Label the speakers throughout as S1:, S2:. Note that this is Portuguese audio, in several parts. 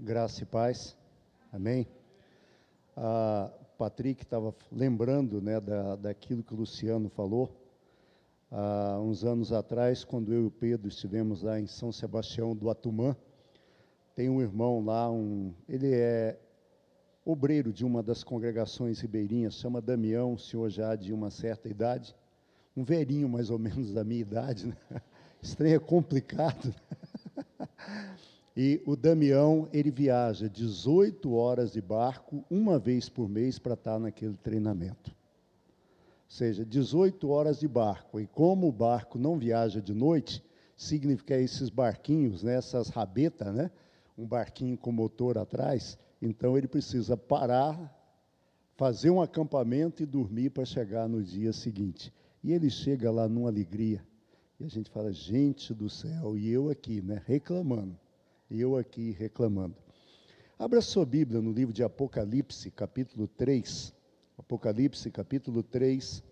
S1: Graça e paz, amém? A Patrick estava lembrando, né, daquilo que o Luciano falou, há uns anos atrás, quando eu e o Pedro estivemos lá em São Sebastião do Atumã. Tem um irmão lá, ele é obreiro de uma das congregações ribeirinhas, chama Damião, senhor já de uma certa idade, um velhinho mais ou menos da minha idade, né? Estranho, é complicado, né? E o Damião, ele viaja 18 horas de barco, uma vez por mês, para estar naquele treinamento. Ou seja, 18 horas de barco. E como o barco não viaja de noite, significa esses barquinhos, né, essas rabetas, né, um barquinho com motor atrás, então ele precisa parar, fazer um acampamento e dormir para chegar no dia seguinte. E ele chega lá numa alegria. E a gente fala, gente do céu, e eu aqui, né, reclamando. Abra sua Bíblia no livro de Apocalipse, capítulo 3. Apocalipse, capítulo 3,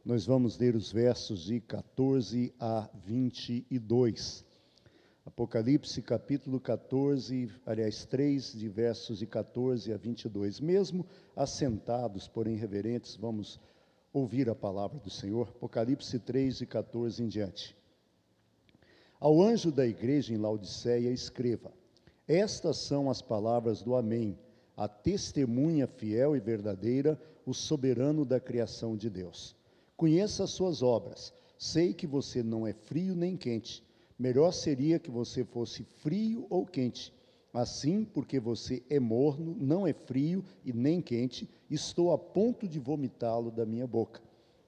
S1: nós vamos ler os versos de 14 a 22. Apocalipse, capítulo 3, de versos de 14 a 22. Mesmo assentados, porém reverentes, vamos ouvir a palavra do Senhor. Apocalipse 3, de 14 em diante. Ao anjo da igreja em Laodiceia, escreva: estas são as palavras do Amém, a testemunha fiel e verdadeira, o soberano da criação de Deus. Conheça as suas obras, sei que você não é frio nem quente. Melhor seria que você fosse frio ou quente. Assim, porque você é morno, não é frio e nem quente, estou a ponto de vomitá-lo da minha boca.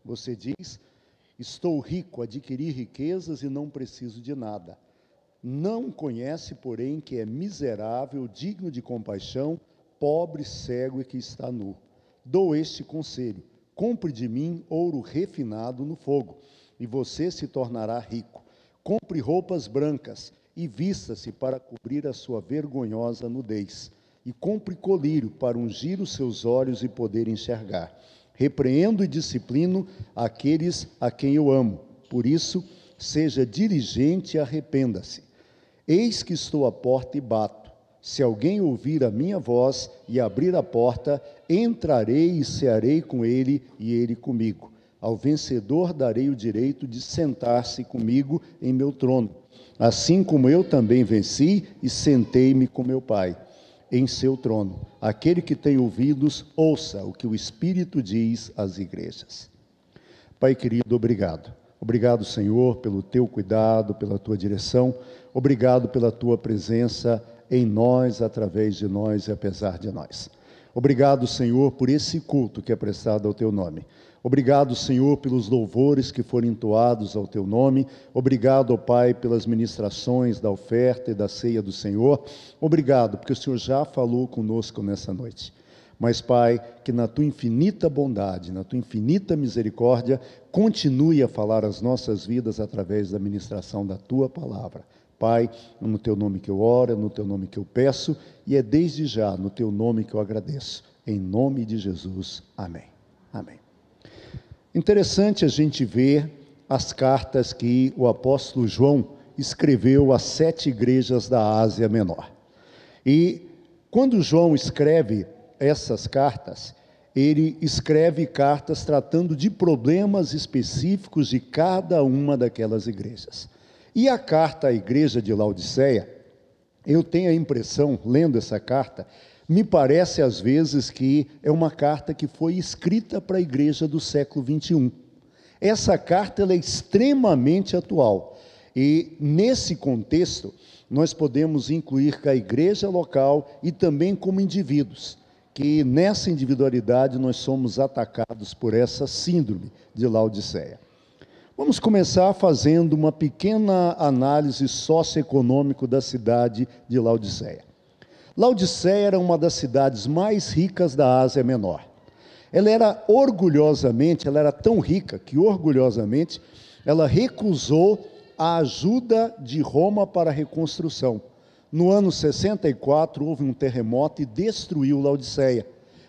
S1: Você diz: estou rico, adquiri riquezas e não preciso de nada. Não conhece, porém, que é miserável, digno de compaixão, pobre, cego e que está nu. Dou este conselho: compre de mim ouro refinado no fogo, e você se tornará rico. Compre roupas brancas e vista-se para cobrir a sua vergonhosa nudez. E compre colírio para ungir os seus olhos e poder enxergar. Repreendo e disciplino aqueles a quem eu amo. Por isso, seja diligente e arrependa-se. Eis que estou à porta e bato. Se alguém ouvir a minha voz e abrir a porta, entrarei e cearei com ele e ele comigo. Ao vencedor darei o direito de sentar-se comigo em meu trono, assim como eu também venci e sentei-me com meu Pai em seu trono. Aquele que tem ouvidos, ouça o que o Espírito diz às igrejas. Pai querido, obrigado. Obrigado, Senhor, pelo teu cuidado, pela tua direção. Obrigado pela tua presença em nós, através de nós e apesar de nós. Obrigado, Senhor, por esse culto que é prestado ao teu nome. Obrigado, Senhor, pelos louvores que foram entoados ao teu nome. Obrigado, ó Pai, pelas ministrações da oferta e da ceia do Senhor. Obrigado, porque o Senhor já falou conosco nessa noite. Mas, Pai, que na tua infinita bondade, na tua infinita misericórdia, continue a falar as nossas vidas através da ministração da tua palavra. Pai, é no teu nome que eu oro, é no teu nome que eu peço, e é desde já no teu nome que eu agradeço. Em nome de Jesus. Amém. Amém. Interessante a gente ver as cartas que o apóstolo João escreveu às 7 igrejas da Ásia Menor. E quando João escreve essas cartas, ele escreve cartas tratando de problemas específicos de cada uma daquelas igrejas. E a carta à igreja de Laodiceia, eu tenho a impressão, lendo essa carta, me parece às vezes que é uma carta que foi escrita para a igreja do século 21. Essa carta ela é extremamente atual. E nesse contexto, nós podemos incluir a igreja local e também como indivíduos, que nessa individualidade nós somos atacados por essa síndrome de Laodiceia. Vamos começar fazendo uma pequena análise socioeconômica da cidade de Laodiceia. Laodiceia era uma das cidades mais ricas da Ásia Menor. Ela era tão rica que orgulhosamente ela recusou a ajuda de Roma para a reconstrução. No ano 64 houve um terremoto e destruiu Laodiceia.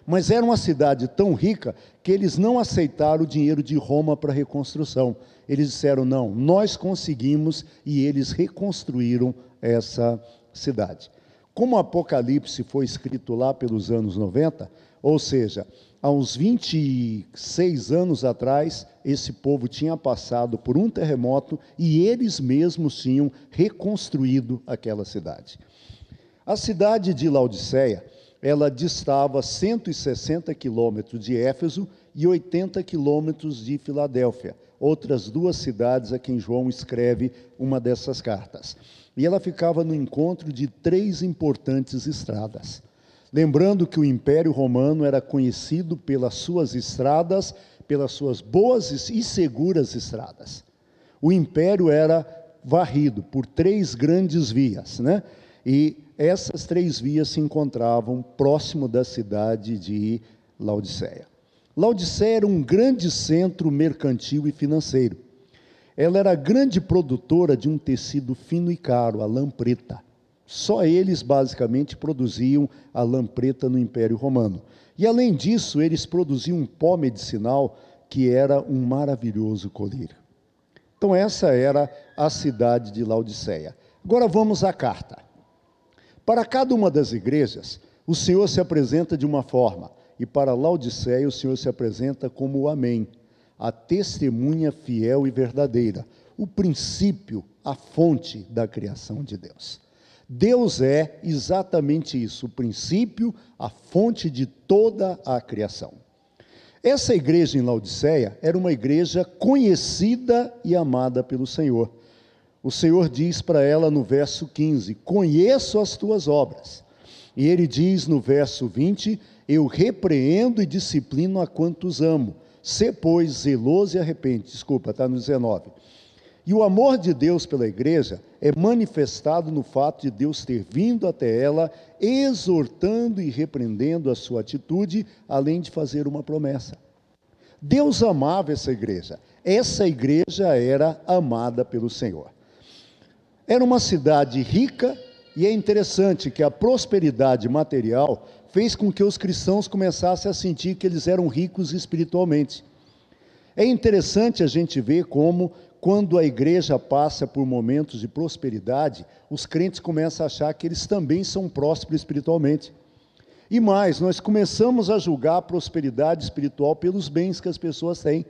S1: Mas era uma cidade tão rica que eles não aceitaram o dinheiro de Roma para a reconstrução. Eles disseram, não, nós conseguimos, e eles reconstruíram essa cidade. Como o Apocalipse foi escrito lá pelos anos 90, ou seja, há uns 26 anos atrás, esse povo tinha passado por um terremoto e eles mesmos tinham reconstruído aquela cidade. A cidade de Laodiceia, ela distava 160 quilômetros de Éfeso e 80 quilômetros de Filadélfia, outras duas cidades a quem João escreve uma dessas cartas. E ela ficava no encontro de 3 importantes estradas. Lembrando que o Império Romano era conhecido pelas suas estradas, pelas suas boas e seguras estradas. O Império era varrido por 3 grandes vias, né? E essas 3 vias se encontravam próximo da cidade de Laodiceia. Laodiceia era um grande centro mercantil e financeiro. Ela era grande produtora de um tecido fino e caro, a lã preta. Só eles, basicamente, produziam a lã preta no Império Romano. E, além disso, eles produziam um pó medicinal que era um maravilhoso colírio. Então, essa era a cidade de Laodiceia. Agora, vamos à carta. Para cada uma das igrejas, o Senhor se apresenta de uma forma, e para Laodiceia, o Senhor se apresenta como o Amém, a testemunha fiel e verdadeira, o princípio, a fonte da criação de Deus. Deus é exatamente isso, o princípio, a fonte de toda a criação. Essa igreja em Laodiceia era uma igreja conhecida e amada pelo Senhor. O Senhor diz para ela no verso 15, conheço as tuas obras. E ele diz no verso 20, eu repreendo e disciplino a quantos amo. Sê, pois, zeloso e arrepende. Desculpa, está no 19. E o amor de Deus pela igreja é manifestado no fato de Deus ter vindo até ela, exortando e repreendendo a sua atitude, além de fazer uma promessa. Deus amava essa igreja. Essa igreja era amada pelo Senhor. Era uma cidade rica, e é interessante que a prosperidade material fez com que os cristãos começassem a sentir que eles eram ricos espiritualmente. É interessante a gente ver como, quando a igreja passa por momentos de prosperidade, os crentes começam a achar que eles também são prósperos espiritualmente. E mais, nós começamos a julgar a prosperidade espiritual pelos bens que as pessoas têm.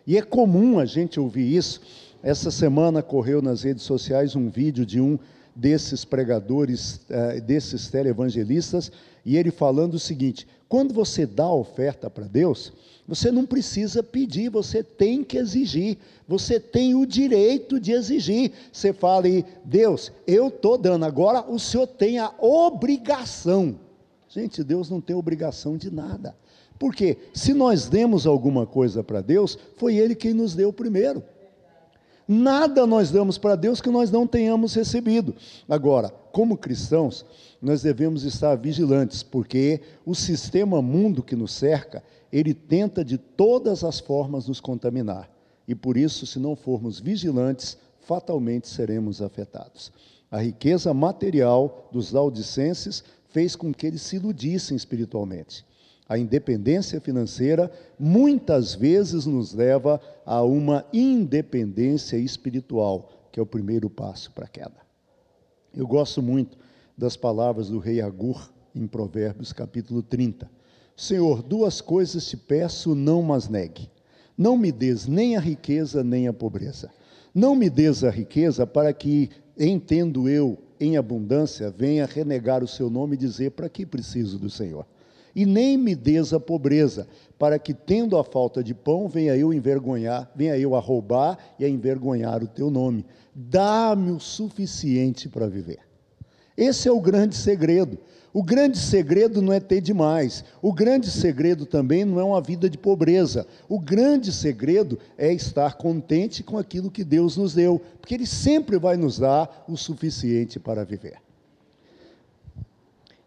S1: E é comum a gente ouvir isso. Essa semana correu nas redes sociais um vídeo de um desses pregadores, desses televangelistas, e ele falando o seguinte, quando você dá a oferta para Deus, você não precisa pedir, você tem que exigir, você tem o direito de exigir. Você fala aí, Deus, eu estou dando, agora o Senhor tem a obrigação. Gente, Deus não tem obrigação de nada. Por quê? Se nós demos alguma coisa para Deus, foi Ele quem nos deu primeiro. Nada nós damos para Deus que nós não tenhamos recebido. Agora, como cristãos, nós devemos estar vigilantes, porque o sistema mundo que nos cerca, ele tenta de todas as formas nos contaminar. E por isso, se não formos vigilantes, fatalmente seremos afetados. A riqueza material dos laodicenses fez com que eles se iludissem espiritualmente. A independência financeira muitas vezes nos leva a uma independência espiritual, que é o primeiro passo para a queda. Eu gosto muito das palavras do rei Agur em Provérbios capítulo 30. Senhor, 2 coisas te peço, não mas negue. Não me des nem a riqueza, nem a pobreza. Não me des a riqueza para que, entendo eu, em abundância, venha renegar o seu nome e dizer, para que preciso do Senhor? E nem me des a pobreza, para que, tendo a falta de pão, venha eu a roubar e a envergonhar o teu nome. Dá-me o suficiente para viver. Esse é o grande segredo. O grande segredo não é ter demais. O grande segredo também não é uma vida de pobreza. O grande segredo é estar contente com aquilo que Deus nos deu, porque Ele sempre vai nos dar o suficiente para viver.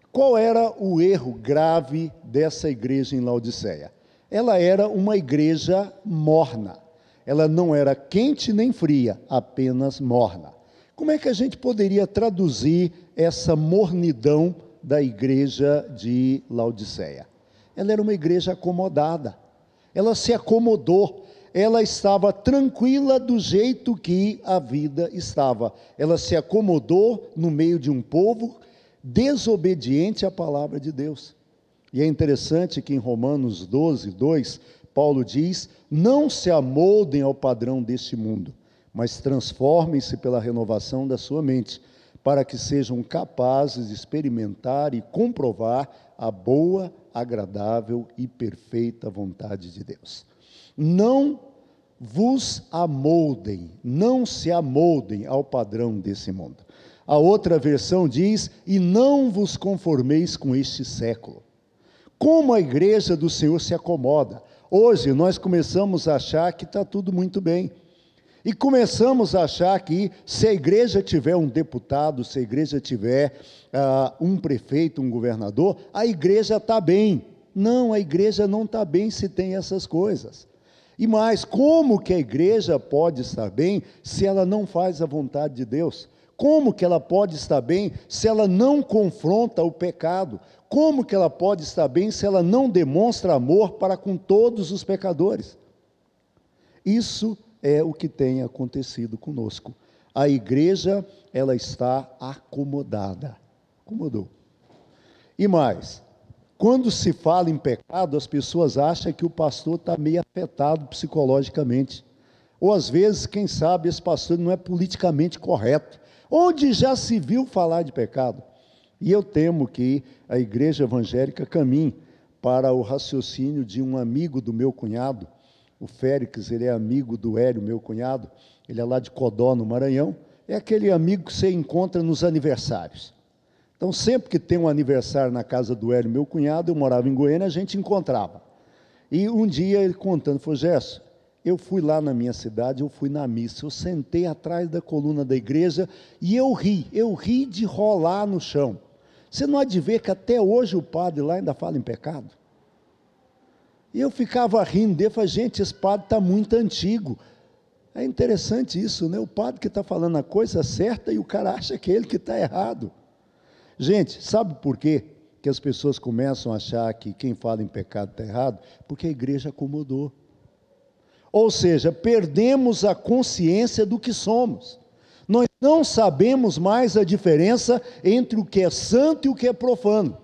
S1: Qual era o erro grave dessa igreja em Laodiceia? Ela era uma igreja morna. Ela não era quente nem fria, apenas morna. Como é que a gente poderia traduzir essa mornidão da igreja de Laodiceia? Ela era uma igreja acomodada. Ela se acomodou. Ela estava tranquila do jeito que a vida estava. Ela se acomodou no meio de um povo desobediente à palavra de Deus. E é interessante que em Romanos 12, 2, Paulo diz: não se amoldem ao padrão deste mundo, mas transformem-se pela renovação da sua mente, para que sejam capazes de experimentar e comprovar a boa, agradável e perfeita vontade de Deus. Não vos amoldem, não se amoldem ao padrão desse mundo. A outra versão diz: e não vos conformeis com este século. Como a igreja do Senhor se acomoda. Hoje nós começamos a achar que está tudo muito bem. E começamos a achar que se a igreja tiver um deputado, se a igreja tiver um prefeito, um governador, a igreja está bem. Não, a igreja não está bem se tem essas coisas. E mais, como que a igreja pode estar bem se ela não faz a vontade de Deus? Como que ela pode estar bem se ela não confronta o pecado? Como que ela pode estar bem se ela não demonstra amor para com todos os pecadores? Isso é o que tem acontecido conosco. A igreja, ela está acomodada. Acomodou. E mais, quando se fala em pecado, as pessoas acham que o pastor está meio afetado psicologicamente. Ou às vezes, quem sabe, esse pastor não é politicamente correto. Onde já se viu falar de pecado? E eu temo que a igreja evangélica caminhe para o raciocínio de um amigo do meu cunhado. O Félix, ele é amigo do Hélio, meu cunhado. Ele é lá de Codó, no Maranhão. É aquele amigo que você encontra nos aniversários. Então, sempre que tem um aniversário na casa do Hélio, meu cunhado, eu morava em Goiânia, a gente encontrava. E um dia ele contando, falou: Gerson, eu fui lá na minha cidade, eu fui na missa, eu sentei atrás da coluna da igreja e eu ri de rolar no chão. Você não há de ver que até hoje o padre lá ainda fala em pecado? E eu ficava rindo dele, falei: gente, esse padre está muito antigo. É interessante isso, né? O padre que está falando a coisa certa e o cara acha que é ele que está errado. Gente, sabe por quê que as pessoas começam a achar que quem fala em pecado está errado? Porque a igreja acomodou. Ou seja, perdemos a consciência do que somos. Nós não sabemos mais a diferença entre o que é santo e o que é profano.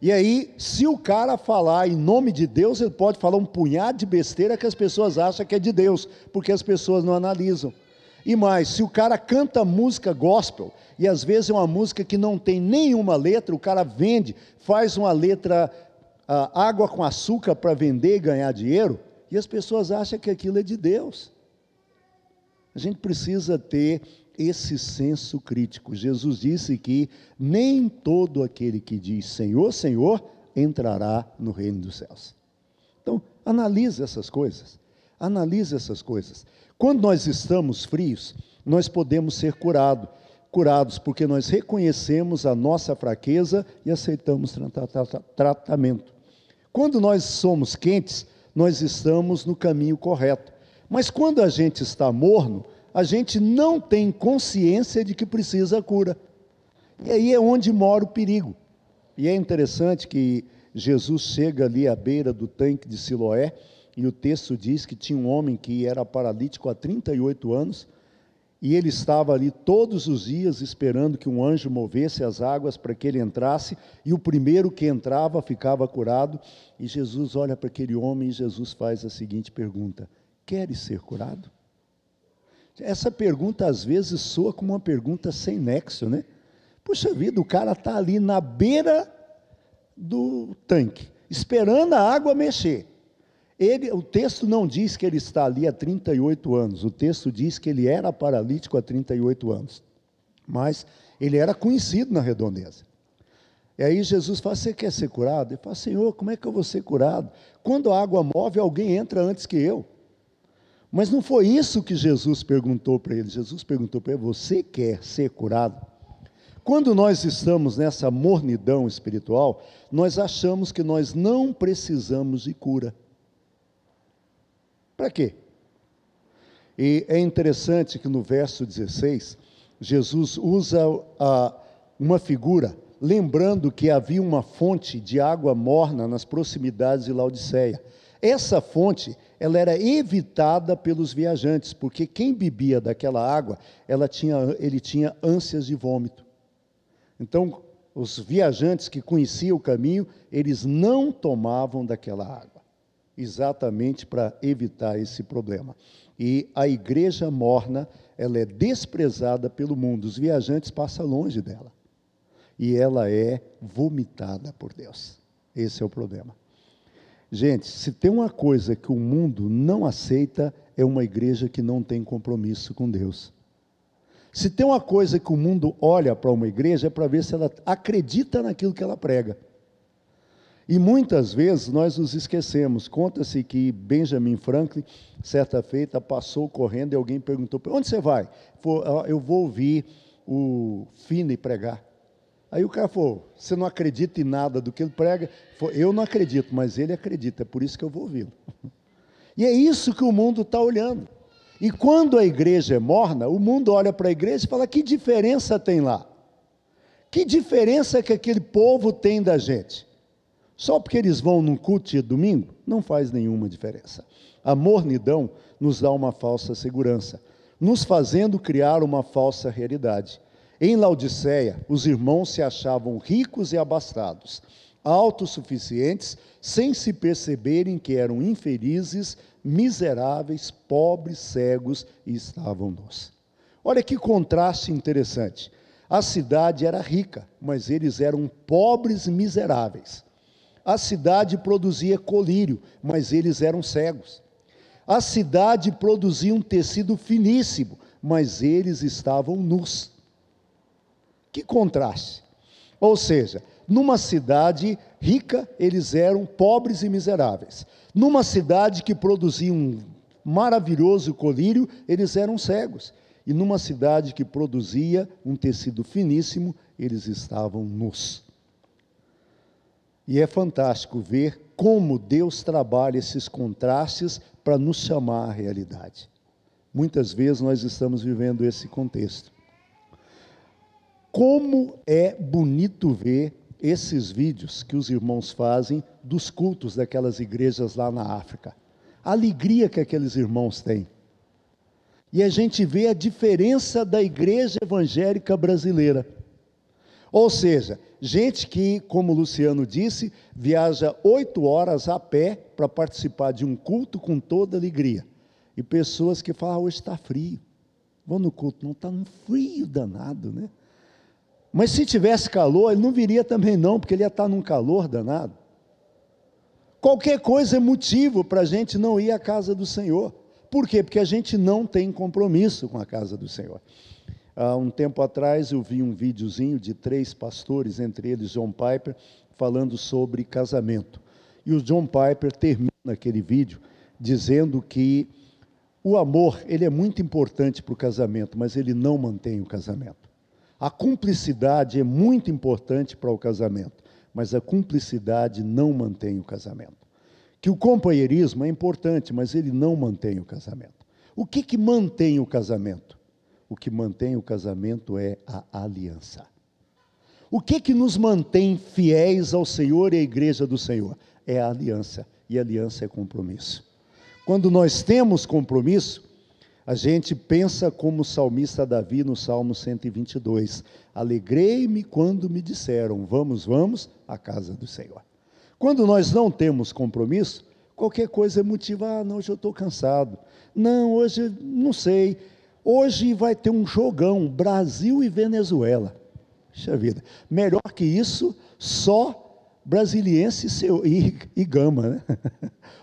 S1: E aí, se o cara falar em nome de Deus, ele pode falar um punhado de besteira que as pessoas acham que é de Deus, porque as pessoas não analisam. E mais, se o cara canta música gospel, e às vezes é uma música que não tem nenhuma letra, o cara vende, faz uma letra água com açúcar para vender e ganhar dinheiro, e as pessoas acham que aquilo é de Deus. A gente precisa ter esse senso crítico. Jesus disse que nem todo aquele que diz Senhor, Senhor, entrará no reino dos céus. Então, analise essas coisas. Analise essas coisas. Quando nós estamos frios, nós podemos ser curados, porque nós reconhecemos a nossa fraqueza e aceitamos tratamento. Quando nós somos quentes, nós estamos no caminho correto. Mas quando a gente está morno, a gente não tem consciência de que precisa cura. E aí é onde mora o perigo. E é interessante que Jesus chega ali à beira do tanque de Siloé, e o texto diz que tinha um homem que era paralítico há 38 anos, e ele estava ali todos os dias esperando que um anjo movesse as águas para que ele entrasse, e o primeiro que entrava ficava curado. E Jesus olha para aquele homem e Jesus faz a seguinte pergunta: queres ser curado? Essa pergunta às vezes soa como uma pergunta sem nexo, né? Puxa vida, o cara está ali na beira do tanque, esperando a água mexer. O texto não diz que ele está ali há 38 anos, o texto diz que ele era paralítico há 38 anos, mas ele era conhecido na redondeza. E aí Jesus fala: você quer ser curado? Ele fala: Senhor, como é que eu vou ser curado? Quando a água move, alguém entra antes que eu. Mas não foi isso que Jesus perguntou para ele. Jesus perguntou para ele: você quer ser curado? Quando nós estamos nessa mornidão espiritual, nós achamos que nós não precisamos de cura. Para quê? E é interessante que no verso 16, Jesus usa uma figura, lembrando que havia uma fonte de água morna nas proximidades de Laodiceia. Essa fonte, ela era evitada pelos viajantes, porque quem bebia daquela água, ele tinha ânsias de vômito. Então, os viajantes que conheciam o caminho, eles não tomavam daquela água, exatamente para evitar esse problema. E a igreja morna, ela é desprezada pelo mundo, os viajantes passam longe dela. E ela é vomitada por Deus. Esse é o problema. Gente, se tem uma coisa que o mundo não aceita, é uma igreja que não tem compromisso com Deus. Se tem uma coisa que o mundo olha para uma igreja, é para ver se ela acredita naquilo que ela prega. E muitas vezes nós nos esquecemos. Conta-se que Benjamin Franklin, certa feita, passou correndo e alguém perguntou: onde você vai? Eu vou ouvir o Finney pregar. Aí o cara falou: você não acredita em nada do que ele prega? Eu não acredito, mas ele acredita, é por isso que eu vou ouvi-lo. E é isso que o mundo está olhando. E quando a igreja é morna, o mundo olha para a igreja e fala: que diferença tem lá? Que diferença que aquele povo tem da gente? Só porque eles vão num culto de domingo? Não faz nenhuma diferença. A mornidão nos dá uma falsa segurança, nos fazendo criar uma falsa realidade. Em Laodiceia, os irmãos se achavam ricos e abastados, autossuficientes, sem se perceberem que eram infelizes, miseráveis, pobres, cegos e estavam nus. Olha que contraste interessante. A cidade era rica, mas eles eram pobres e miseráveis. A cidade produzia colírio, mas eles eram cegos. A cidade produzia um tecido finíssimo, mas eles estavam nus. Que contraste! Ou seja, numa cidade rica, eles eram pobres e miseráveis. Numa cidade que produzia um maravilhoso colírio, eles eram cegos. E numa cidade que produzia um tecido finíssimo, eles estavam nus. E é fantástico ver como Deus trabalha esses contrastes para nos chamar à realidade. Muitas vezes nós estamos vivendo esse contexto. Como é bonito ver esses vídeos que os irmãos fazem dos cultos daquelas igrejas lá na África. A alegria que aqueles irmãos têm. E a gente vê a diferença da igreja evangélica brasileira. Ou seja, gente que, como o Luciano disse, viaja 8 horas a pé para participar de um culto com toda alegria. E pessoas que falam: hoje está frio. Vão no culto. Não, está um frio danado, né? Mas se tivesse calor, ele não viria também não, porque ele ia estar num calor danado. Qualquer coisa é motivo para a gente não ir à casa do Senhor. Por quê? Porque a gente não tem compromisso com a casa do Senhor. Há um tempo atrás eu vi um videozinho de 3 pastores, entre eles John Piper, falando sobre casamento. E o John Piper termina aquele vídeo dizendo que o amor, ele é muito importante para o casamento, mas ele não mantém o casamento. A cumplicidade é muito importante para o casamento, mas a cumplicidade não mantém o casamento. Que o companheirismo é importante, mas ele não mantém o casamento. O que mantém o casamento? O que mantém o casamento é a aliança. O que nos mantém fiéis ao Senhor e à igreja do Senhor? É a aliança, e a aliança é compromisso. Quando nós temos compromisso, a gente pensa como o salmista Davi no Salmo 122, alegrei-me quando me disseram, vamos, vamos à casa do Senhor. Quando nós não temos compromisso, qualquer coisa é motivo, não, hoje eu estou cansado, não, hoje, não sei, hoje vai ter um jogão, Brasil e Venezuela, puxa vida, melhor que isso, só Brasiliense e Gama, né?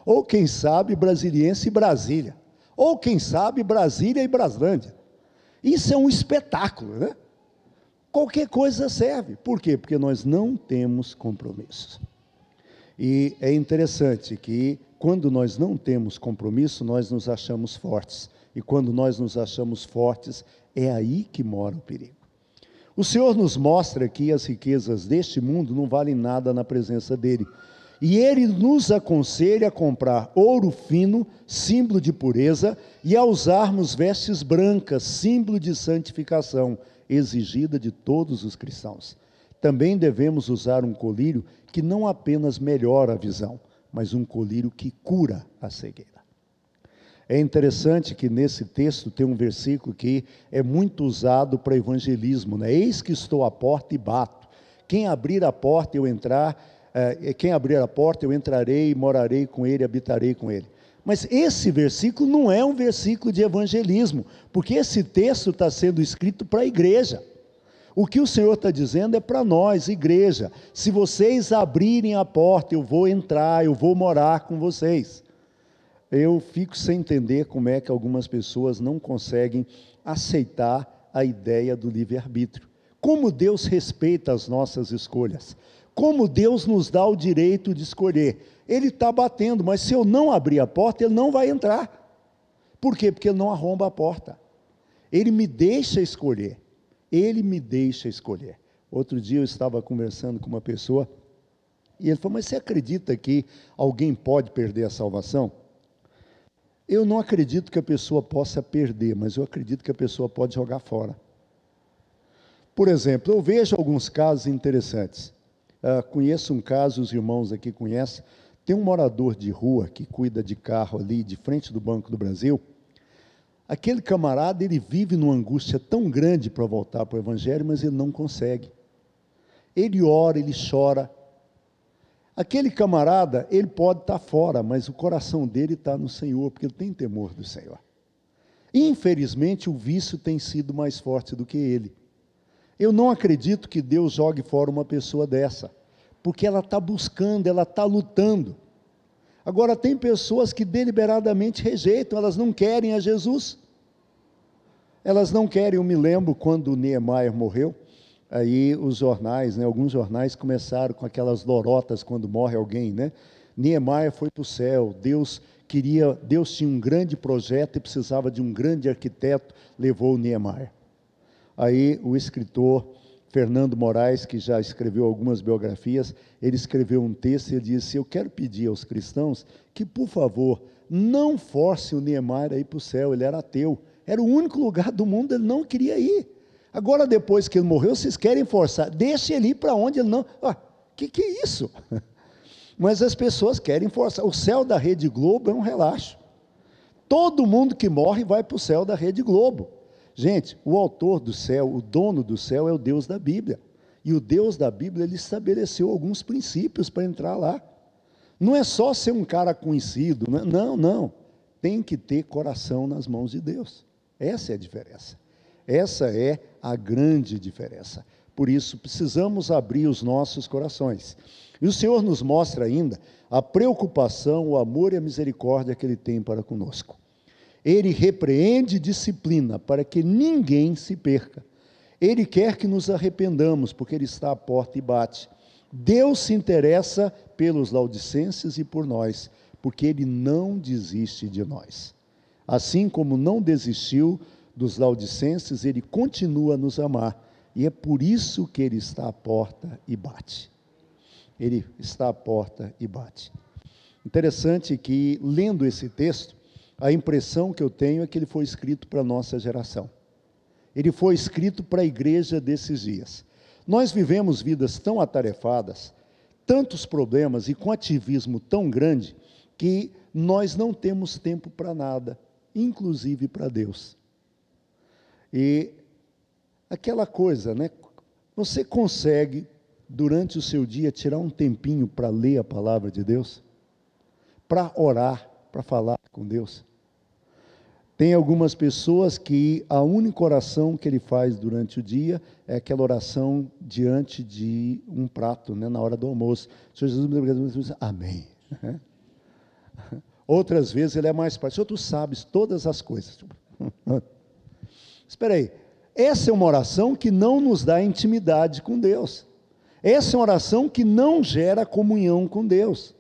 S1: Ou quem sabe Brasiliense e Brasília, ou quem sabe Brasília e Braslândia. Isso é um espetáculo, né? Qualquer coisa serve. Por quê? Porque nós não temos compromissos. E é interessante que quando nós não temos compromisso, nós nos achamos fortes. E quando nós nos achamos fortes, é aí que mora o perigo. O Senhor nos mostra que as riquezas deste mundo não valem nada na presença dEle. E Ele nos aconselha a comprar ouro fino, símbolo de pureza, e a usarmos vestes brancas, símbolo de santificação, exigida de todos os cristãos. Também devemos usar um colírio que não apenas melhora a visão, mas um colírio que cura a cegueira. É interessante que nesse texto tem um versículo que é muito usado para evangelismo, né? Eis que estou à porta e bato. Quem abrir a porta eu entrarei e morarei com ele, habitarei com ele. Mas esse versículo não é um versículo de evangelismo, porque esse texto está sendo escrito para a igreja. O que o Senhor está dizendo é para nós, igreja: se vocês abrirem a porta, eu vou entrar, eu vou morar com vocês. Eu fico sem entender como é que algumas pessoas não conseguem aceitar a ideia do livre-arbítrio. Como Deus respeita as nossas escolhas. Como Deus nos dá o direito de escolher. Ele está batendo, mas se eu não abrir a porta, ele não vai entrar. Por quê? Porque ele não arromba a porta. Ele me deixa escolher. Ele me deixa escolher. Outro dia eu estava conversando com uma pessoa, e ele falou: mas você acredita que alguém pode perder a salvação? Eu não acredito que a pessoa possa perder, mas eu acredito que a pessoa pode jogar fora. Por exemplo, eu vejo alguns casos interessantes. Conheço um caso, os irmãos aqui conhecem, tem um morador de rua que cuida de carro ali, de frente do Banco do Brasil. Aquele camarada, ele vive numa angústia tão grande para voltar para o Evangelho, mas ele não consegue. Ele ora, ele chora. Aquele camarada, ele pode estar fora, mas o coração dele está no Senhor, porque ele tem temor do Senhor. Infelizmente, o vício tem sido mais forte do que ele. Eu não acredito que Deus jogue fora uma pessoa dessa, porque ela está buscando, ela está lutando. Agora, tem pessoas que deliberadamente rejeitam, elas não querem a Jesus. Elas não querem. Eu me lembro quando Niemeyer morreu, aí os jornais, alguns jornais começaram com aquelas lorotas quando morre alguém, Niemeyer foi para o céu, Deus tinha um grande projeto e precisava de um grande arquiteto, levou o Niemeyer. Aí o escritor Fernando Moraes, que já escreveu algumas biografias, ele escreveu um texto e ele disse: eu quero pedir aos cristãos que, por favor, não forcem o Niemeyer a ir para o céu. Ele era ateu, era o único lugar do mundo, ele não queria ir. Agora, depois que ele morreu, vocês querem forçar, deixe ele ir para onde ele não... Que é isso? Mas as pessoas querem forçar. O céu da Rede Globo é um relaxo. Todo mundo que morre vai para o céu da Rede Globo. Gente, o autor do céu, o dono do céu é o Deus da Bíblia. E o Deus da Bíblia, ele estabeleceu alguns princípios para entrar lá. Não é só ser um cara conhecido, não. Tem que ter coração nas mãos de Deus. Essa é a diferença. Essa é a grande diferença. Por isso, precisamos abrir os nossos corações. E o Senhor nos mostra ainda a preocupação, o amor e a misericórdia que Ele tem para conosco. Ele repreende e disciplina para que ninguém se perca. Ele quer que nos arrependamos, porque Ele está à porta e bate. Deus se interessa pelos laodicenses e por nós, porque Ele não desiste de nós. Assim como não desistiu dos laodicenses, Ele continua a nos amar. E é por isso que Ele está à porta e bate. Ele está à porta e bate. Interessante que, lendo esse texto, a impressão que eu tenho é que ele foi escrito para a nossa geração. Ele foi escrito para a igreja desses dias. Nós vivemos vidas tão atarefadas, tantos problemas e com ativismo tão grande, que nós não temos tempo para nada, inclusive para Deus. E aquela coisa, você consegue, durante o seu dia, tirar um tempinho para ler a palavra de Deus? Para orar, para falar com Deus? Tem algumas pessoas que a única oração que ele faz durante o dia é aquela oração diante de um prato, na hora do almoço. Senhor Jesus, muito obrigado. Amém. Outras vezes ele é mais prático. Senhor, tu sabes todas as coisas. Espera aí. Essa é uma oração que não nos dá intimidade com Deus. Essa é uma oração que não gera comunhão com Deus.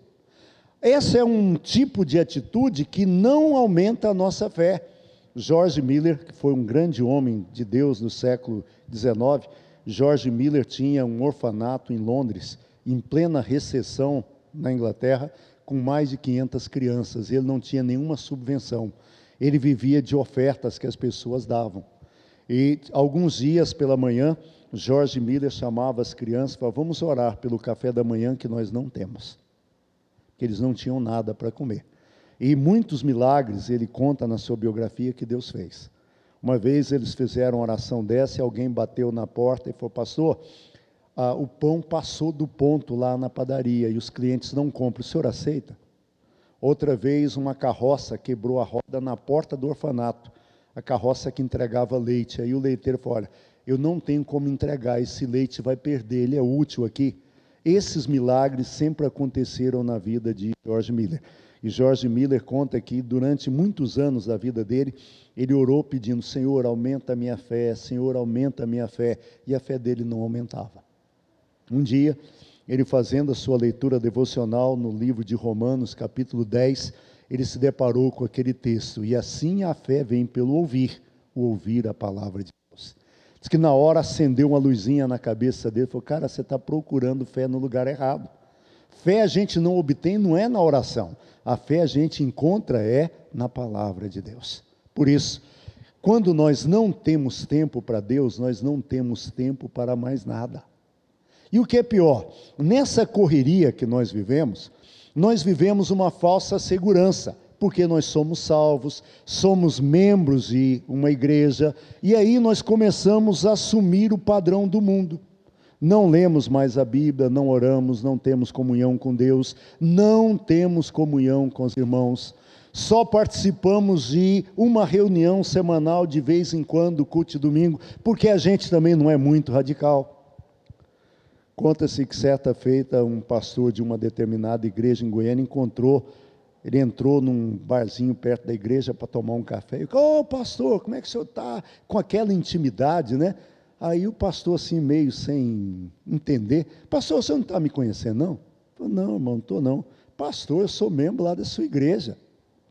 S1: Essa é um tipo de atitude que não aumenta a nossa fé. George Miller, que foi um grande homem de Deus no século XIX, George Miller tinha um orfanato em Londres, em plena recessão na Inglaterra, com mais de 500 crianças. Ele não tinha nenhuma subvenção. Ele vivia de ofertas que as pessoas davam. E alguns dias pela manhã, George Miller chamava as crianças e falava: vamos orar pelo café da manhã que nós não temos. Que eles não tinham nada para comer. E muitos milagres ele conta na sua biografia que Deus fez. Uma vez eles fizeram uma oração dessa e alguém bateu na porta e falou: pastor, o pão passou do ponto lá na padaria e os clientes não compram, o senhor aceita? Outra vez uma carroça quebrou a roda na porta do orfanato, a carroça que entregava leite. Aí o leiteiro falou: olha, eu não tenho como entregar, esse leite vai perder, ele é útil aqui. Esses milagres sempre aconteceram na vida de George Miller. E George Miller conta que durante muitos anos da vida dele, ele orou pedindo: Senhor, aumenta a minha fé, Senhor, aumenta a minha fé. E a fé dele não aumentava. Um dia, ele fazendo a sua leitura devocional no livro de Romanos, capítulo 10, ele se deparou com aquele texto: e assim a fé vem pelo ouvir, o ouvir a palavra de Deus. Diz que na hora acendeu uma luzinha na cabeça dele, falou: cara, você está procurando fé no lugar errado. Fé a gente não obtém, não é na oração. A fé a gente encontra na palavra de Deus. Por isso, quando nós não temos tempo para Deus, nós não temos tempo para mais nada. E o que é pior, nessa correria que nós vivemos uma falsa segurança, porque nós somos salvos, somos membros de uma igreja, e aí nós começamos a assumir o padrão do mundo. Não lemos mais a Bíblia, não oramos, não temos comunhão com Deus, não temos comunhão com os irmãos, só participamos de uma reunião semanal de vez em quando, culto de domingo, porque a gente também não é muito radical. Conta-se que certa feita um pastor de uma determinada igreja em Goiânia ele entrou num barzinho perto da igreja para tomar um café, e falou: ô pastor, como é que o senhor está? Com aquela intimidade, né? Aí o pastor assim meio sem entender: pastor, você não está me conhecendo não? Eu falei: não, irmão, não estou não. Pastor, eu sou membro lá da sua igreja.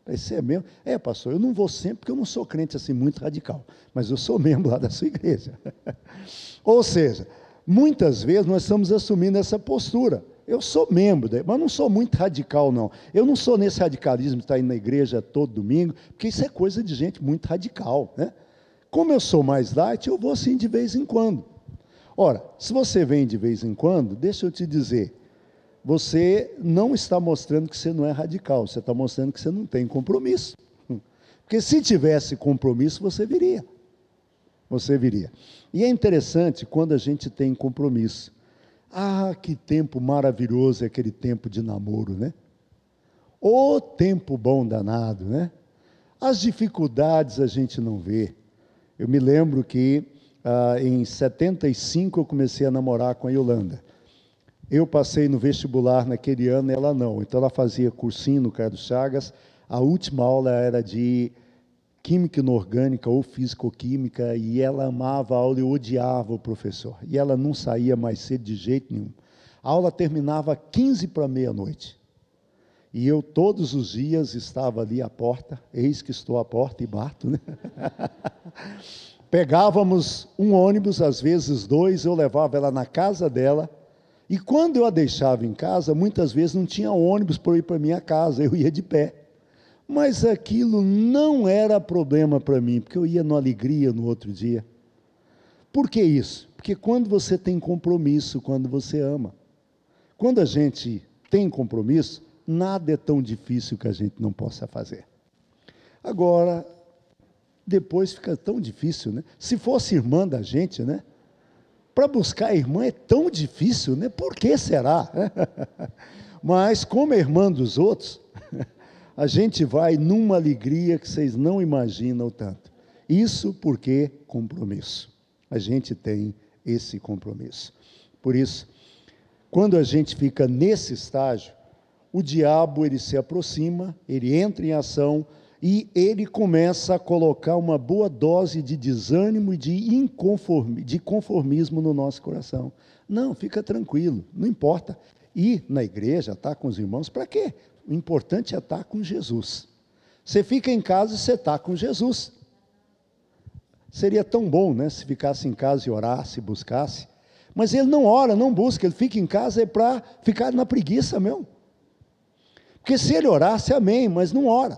S1: Você é membro? É, pastor, eu não vou sempre porque eu não sou crente assim muito radical, mas eu sou membro lá da sua igreja. Ou seja, muitas vezes nós estamos assumindo essa postura: eu sou membro, mas não sou muito radical não. Eu não sou nesse radicalismo de estar indo na igreja todo domingo, porque isso é coisa de gente muito radical, né? Como eu sou mais light, eu vou assim de vez em quando. Ora, se você vem de vez em quando, deixa eu te dizer, você não está mostrando que você não é radical, você está mostrando que você não tem compromisso. Porque se tivesse compromisso, você viria. Você viria. E é interessante quando a gente tem compromisso. Ah, que tempo maravilhoso é aquele tempo de namoro, né? Ô tempo bom danado, né? As dificuldades a gente não vê. Eu me lembro que em 75 eu comecei a namorar com a Yolanda. Eu passei no vestibular naquele ano, ela não. Então ela fazia cursinho no Carlos Chagas. A última aula era de Química Inorgânica ou Físico-Química, e ela amava a aula e odiava o professor. E ela não saía mais cedo de jeito nenhum. A aula terminava 15 para meia-noite. E eu todos os dias estava ali à porta, eis que estou à porta e bato, né? Pegávamos um ônibus, às vezes dois, eu levava ela na casa dela, e quando eu a deixava em casa, muitas vezes não tinha ônibus para ir para minha casa, eu ia de pé. Mas aquilo não era problema para mim, porque eu ia na alegria no outro dia. Por que isso? Porque quando você tem compromisso, quando você ama, quando a gente tem compromisso, nada é tão difícil que a gente não possa fazer. Agora, depois fica tão difícil, né? Se fosse irmã da gente, né? Para buscar a irmã é tão difícil, né? Por que será? Mas como é irmã dos outros, a gente vai numa alegria que vocês não imaginam tanto. Isso porque compromisso. A gente tem esse compromisso. Por isso, quando a gente fica nesse estágio, o diabo ele se aproxima, ele entra em ação e ele começa a colocar uma boa dose de desânimo e de conformismo no nosso coração. Não, fica tranquilo, não importa. Ir na igreja, estar com os irmãos, para quê? O importante é estar com Jesus. Você fica em casa e você está com Jesus. Seria tão bom, né, se ficasse em casa e orasse, buscasse. Mas ele não ora, não busca, ele fica em casa para ficar na preguiça mesmo. Porque se ele orasse, amém, mas não ora.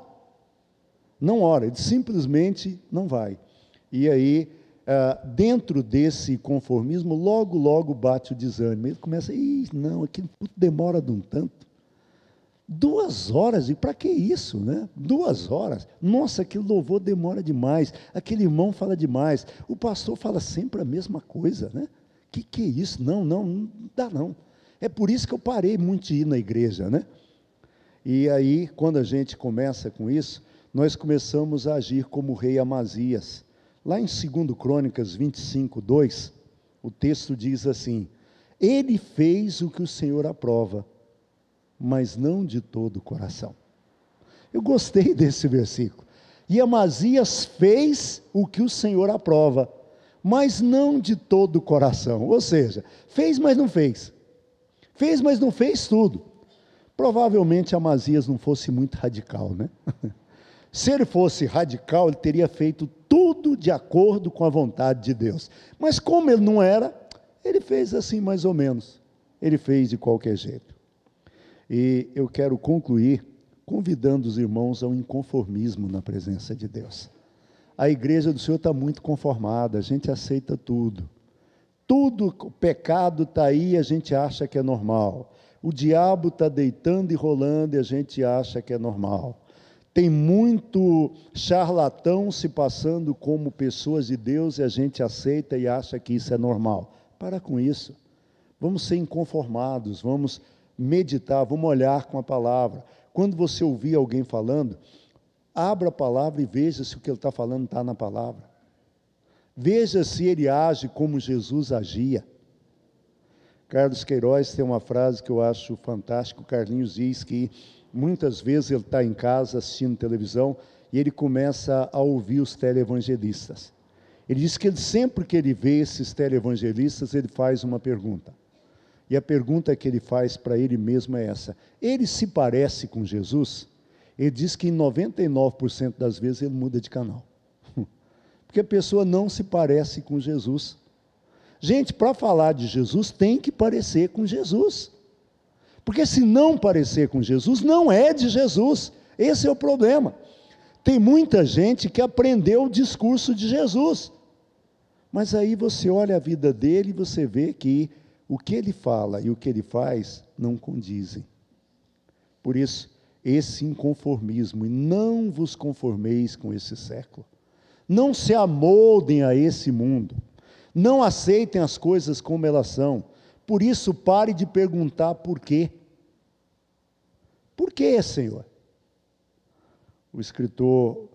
S1: Não ora, ele simplesmente não vai. E aí, dentro desse conformismo, logo bate o desânimo. Ele começa: não, aquilo tudo demora de um tanto. 2 horas, e para que isso, né? 2 horas. Nossa, aquele louvor demora demais, aquele irmão fala demais, o pastor fala sempre a mesma coisa, né? Que é isso? Não dá não. É por isso que eu parei muito de ir na igreja, né? E aí, quando a gente começa com isso, nós começamos a agir como o rei Amazias. Lá em 2 Crônicas 25:2, o texto diz assim: ele fez o que o Senhor aprova, mas não de todo o coração. Eu gostei desse versículo. E Amazias fez o que o Senhor aprova, mas não de todo o coração. Ou seja, fez, mas não fez. Fez, mas não fez tudo. Provavelmente Amazias não fosse muito radical, né? Se ele fosse radical, ele teria feito tudo de acordo com a vontade de Deus. Mas como ele não era, ele fez assim mais ou menos. Ele fez de qualquer jeito. E eu quero concluir convidando os irmãos ao inconformismo na presença de Deus. A igreja do Senhor está muito conformada, a gente aceita tudo. Tudo, o pecado está aí, a gente acha que é normal. O diabo está deitando e rolando e a gente acha que é normal. Tem muito charlatão se passando como pessoas de Deus e a gente aceita e acha que isso é normal. Para com isso. Vamos ser inconformados, vamos meditar, vamos olhar com a palavra. Quando você ouvir alguém falando, abra a palavra e veja se o que ele está falando está na palavra. Veja se ele age como Jesus agia. Carlos Queiroz tem uma frase que eu acho fantástica. O Carlinhos diz que muitas vezes ele está em casa assistindo televisão e ele começa a ouvir os televangelistas. Ele diz que sempre que ele vê esses televangelistas, ele faz uma pergunta. E a pergunta que ele faz para ele mesmo é essa: ele se parece com Jesus? Ele diz que em 99% das vezes ele muda de canal. Porque a pessoa não se parece com Jesus. Gente, para falar de Jesus, tem que parecer com Jesus. Porque se não parecer com Jesus, não é de Jesus. Esse é o problema. Tem muita gente que aprendeu o discurso de Jesus. Mas aí você olha a vida dele e você vê que o que ele fala e o que ele faz não condizem. Por isso, esse inconformismo, e não vos conformeis com esse século. Não se amoldem a esse mundo. Não aceitem as coisas como elas são. Por isso, pare de perguntar por quê. Por quê, Senhor? O escritor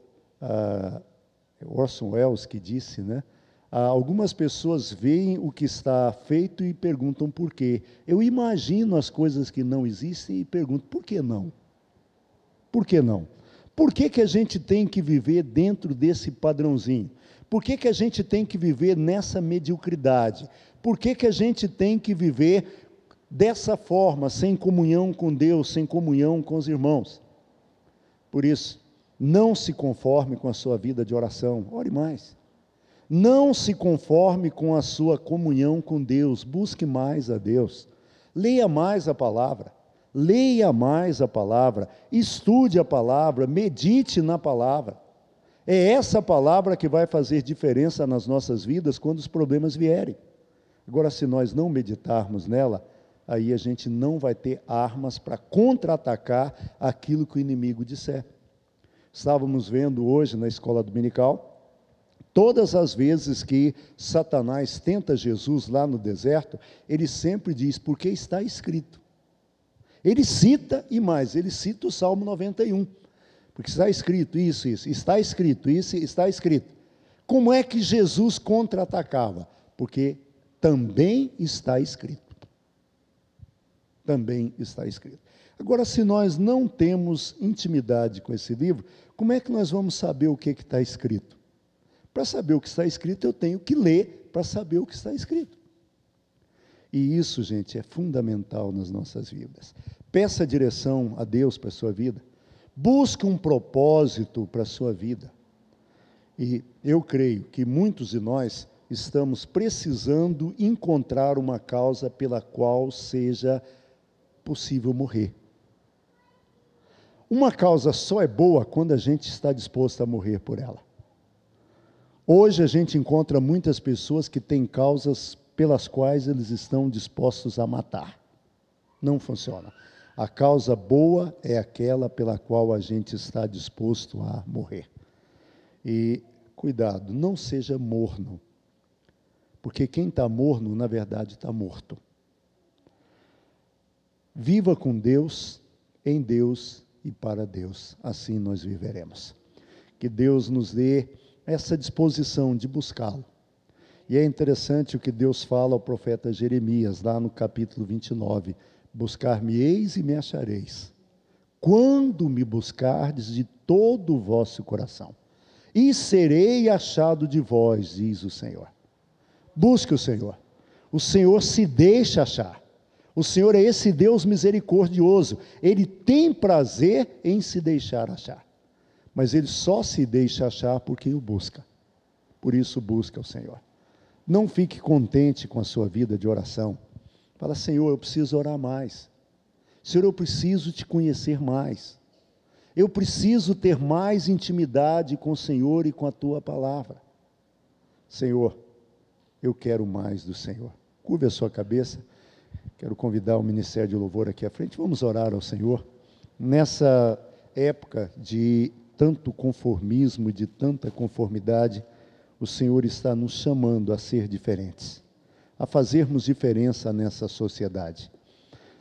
S1: Orson Welles que disse, né? Algumas pessoas veem o que está feito e perguntam por quê. Eu imagino as coisas que não existem e pergunto, por que não? Por que não? Por que que a gente tem que viver dentro desse padrãozinho? Por que que a gente tem que viver nessa mediocridade? Por que que a gente tem que viver dessa forma, sem comunhão com Deus, sem comunhão com os irmãos? Por isso, não se conforme com a sua vida de oração, ore mais. Não se conforme com a sua comunhão com Deus, busque mais a Deus. Leia mais a palavra. Leia mais a palavra, estude a palavra, medite na palavra. É essa palavra que vai fazer diferença nas nossas vidas quando os problemas vierem. Agora, se nós não meditarmos nela, aí a gente não vai ter armas para contra-atacar aquilo que o inimigo disser. Estávamos vendo hoje na escola dominical, todas as vezes que Satanás tenta Jesus lá no deserto, ele sempre diz, porque está escrito. Ele cita, e mais, ele cita o Salmo 91, porque está escrito isso, está escrito isso, está escrito. Como é que Jesus contra-atacava? Porque também está escrito. Também está escrito. Agora, se nós não temos intimidade com esse livro, como é que nós vamos saber o que está escrito? Para saber o que está escrito, eu tenho que ler para saber o que está escrito. E isso, gente, é fundamental nas nossas vidas. Peça direção a Deus para a sua vida. Busque um propósito para a sua vida. E eu creio que muitos de nós estamos precisando encontrar uma causa pela qual seja possível morrer. Uma causa só é boa quando a gente está disposto a morrer por ela. Hoje a gente encontra muitas pessoas que têm causas pelas quais eles estão dispostos a matar. Não funciona. A causa boa é aquela pela qual a gente está disposto a morrer. E cuidado, não seja morno, porque quem está morno, na verdade, está morto. Viva com Deus, em Deus e para Deus, assim nós viveremos. Que Deus nos dê essa disposição de buscá-lo. E é interessante o que Deus fala ao profeta Jeremias, lá no capítulo 29, buscar-me-eis e me achareis, quando me buscardes de todo o vosso coração, e serei achado de vós, diz o Senhor. Busque o Senhor se deixa achar. O Senhor é esse Deus misericordioso, Ele tem prazer em se deixar achar, mas Ele só se deixa achar por quem o busca. Por isso busca o Senhor. Não fique contente com a sua vida de oração. Fala: Senhor, eu preciso orar mais. Senhor, eu preciso te conhecer mais. Eu preciso ter mais intimidade com o Senhor e com a tua palavra. Senhor, eu quero mais do Senhor. Curve a sua cabeça. Quero convidar o Ministério de Louvor aqui à frente. Vamos orar ao Senhor. Nessa época de tanto conformismo, de tanta conformidade, o Senhor está nos chamando a ser diferentes, a fazermos diferença nessa sociedade.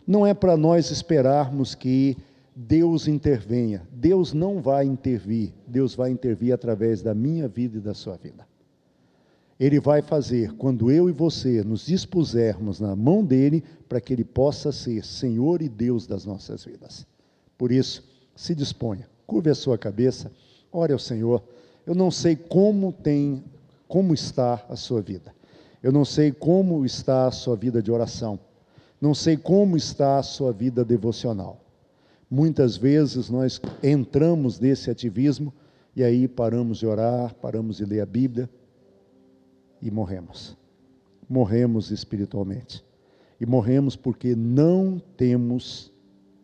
S1: Não é para nós esperarmos que Deus intervenha. Deus não vai intervir. Deus vai intervir através da minha vida e da sua vida. Ele vai fazer quando eu e você nos dispusermos na mão dele, para que ele possa ser Senhor e Deus das nossas vidas. Por isso, se disponha, curve a sua cabeça, ore ao Senhor. Eu não sei como está a sua vida. Eu não sei como está a sua vida de oração. Não sei como está a sua vida devocional. Muitas vezes nós entramos nesse ativismo e aí paramos de orar, paramos de ler a Bíblia e morremos. Morremos espiritualmente. E morremos porque não temos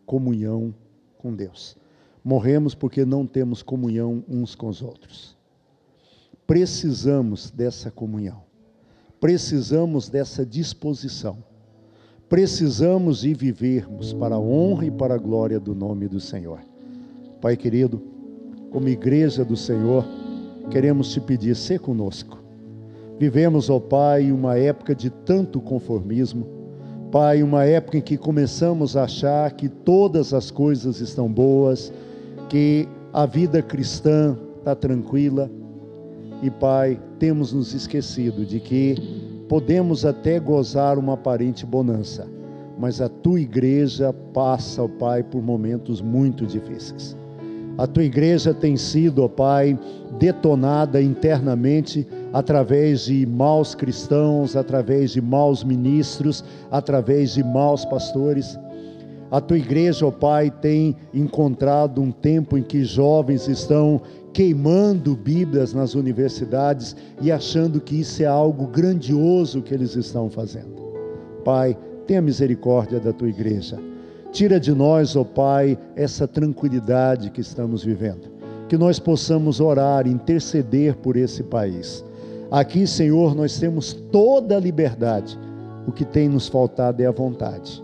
S1: comunhão com Deus. Morremos porque não temos comunhão uns com os outros. Precisamos dessa comunhão. Precisamos dessa disposição. Precisamos de vivermos para a honra e para a glória do nome do Senhor. Pai querido, como igreja do Senhor, queremos te pedir, sê conosco. Vivemos, ó Pai, uma época de tanto conformismo. Pai, uma época em que começamos a achar que todas as coisas estão boas, que a vida cristã está tranquila. E Pai, temos nos esquecido de que podemos até gozar uma aparente bonança, mas a tua igreja passa, ó Pai, por momentos muito difíceis. A tua igreja tem sido, ó Pai, detonada internamente através de maus cristãos, através de maus ministros, através de maus pastores. A tua igreja, ó Pai, tem encontrado um tempo em que jovens estão queimando Bíblias nas universidades e achando que isso é algo grandioso que eles estão fazendo. Pai, tenha misericórdia da tua igreja. Tira de nós, ó Pai, essa tranquilidade que estamos vivendo. Que nós possamos orar, interceder por esse país. Aqui, Senhor, nós temos toda a liberdade. O que tem nos faltado é a vontade.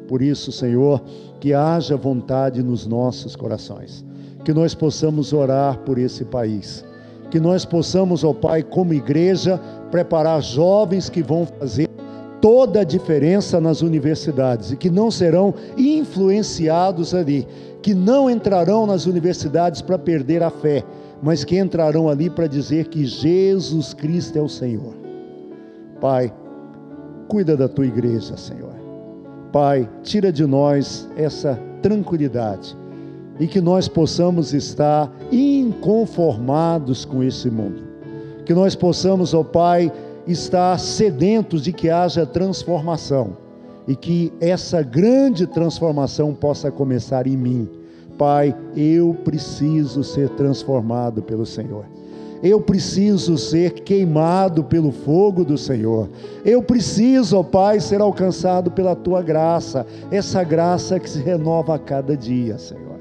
S1: Por isso, Senhor, que haja vontade nos nossos corações. Que nós possamos orar por esse país. Que nós possamos, ó Pai, como igreja, preparar jovens que vão fazer toda a diferença nas universidades e que não serão influenciados ali, que não entrarão nas universidades para perder a fé, mas que entrarão ali para dizer que Jesus Cristo é o Senhor. Pai, cuida da tua igreja, Senhor. Pai, tira de nós essa tranquilidade e que nós possamos estar inconformados com esse mundo. Que nós possamos, ó Pai, estar sedentos de que haja transformação e que essa grande transformação possa começar em mim. Pai, eu preciso ser transformado pelo Senhor. Eu preciso ser queimado pelo fogo do Senhor. Eu preciso, ó Pai, ser alcançado pela tua graça, essa graça que se renova a cada dia, Senhor.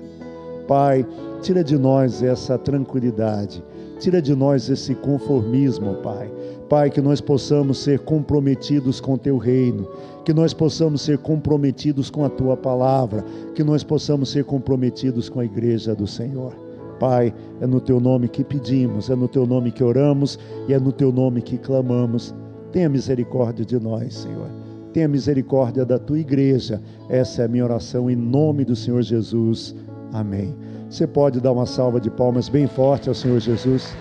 S1: Pai, tira de nós essa tranquilidade, Tira de nós esse conformismo, Pai. Pai, que nós possamos ser comprometidos com o Teu reino, que nós possamos ser comprometidos com a Tua palavra, que nós possamos ser comprometidos com a igreja do Senhor. Pai, é no Teu nome que pedimos, é no Teu nome que oramos e é no Teu nome que clamamos. Tenha misericórdia de nós, Senhor. Tenha misericórdia da Tua igreja. Essa é a minha oração em nome do Senhor Jesus. Amém. Você pode dar uma salva de palmas bem forte ao Senhor Jesus?